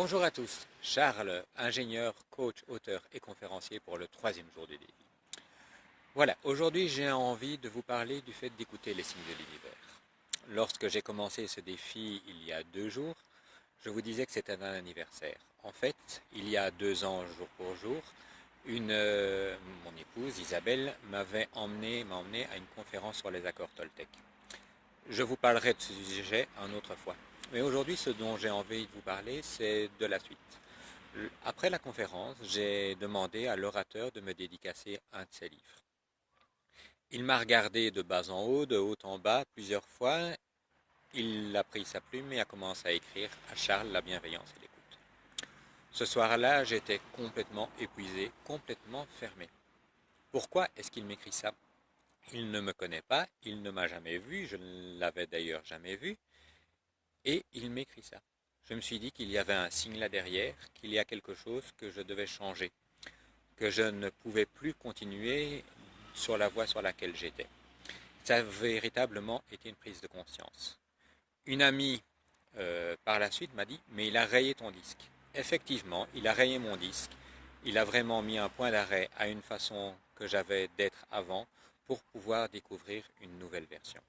Bonjour à tous, Charles, ingénieur, coach, auteur et conférencier pour le troisième jour du défi. Voilà, aujourd'hui j'ai envie de vous parler du fait d'écouter les signes de l'univers. Lorsque j'ai commencé ce défi il y a 2 jours, je vous disais que c'était un anniversaire. En fait, il y a 2 ans, jour pour jour, mon épouse Isabelle m'a emmené à une conférence sur les accords Toltec. Je vous parlerai de ce sujet une autre fois. Mais aujourd'hui, ce dont j'ai envie de vous parler, c'est de la suite. Après la conférence, j'ai demandé à l'orateur de me dédicacer un de ses livres. Il m'a regardé de bas en haut, de haut en bas, plusieurs fois. Il a pris sa plume et a commencé à écrire à Charles la bienveillance et l'écoute. Ce soir-là, j'étais complètement épuisé, complètement fermé. Pourquoi est-ce qu'il m'écrit ça? Il ne me connaît pas, il ne m'a jamais vu, je ne l'avais d'ailleurs jamais vu, et il m'écrit ça. Je me suis dit qu'il y avait un signe là derrière, qu'il y a quelque chose que je devais changer, que je ne pouvais plus continuer sur la voie sur laquelle j'étais. Ça a véritablement été une prise de conscience. Une amie, par la suite, m'a dit « mais il a rayé ton disque ». Effectivement, il a rayé mon disque. Il a vraiment mis un point d'arrêt à une façon que j'avais d'être avant pour pouvoir découvrir une nouvelle version.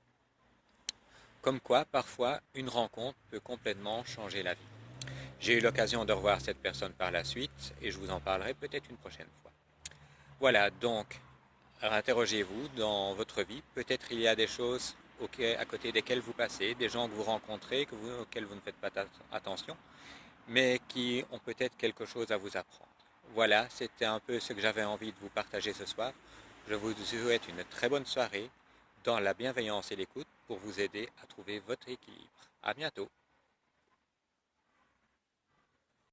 Comme quoi, parfois, une rencontre peut complètement changer la vie. J'ai eu l'occasion de revoir cette personne par la suite et je vous en parlerai peut-être une prochaine fois. Voilà, donc, interrogez-vous dans votre vie. Peut-être il y a des choses à côté desquelles vous passez, des gens que vous rencontrez, auxquels vous ne faites pas attention, mais qui ont peut-être quelque chose à vous apprendre. Voilà, c'était un peu ce que j'avais envie de vous partager ce soir. Je vous souhaite une très bonne soirée dans la bienveillance et l'écoute pour vous aider à trouver votre équilibre. À bientôt.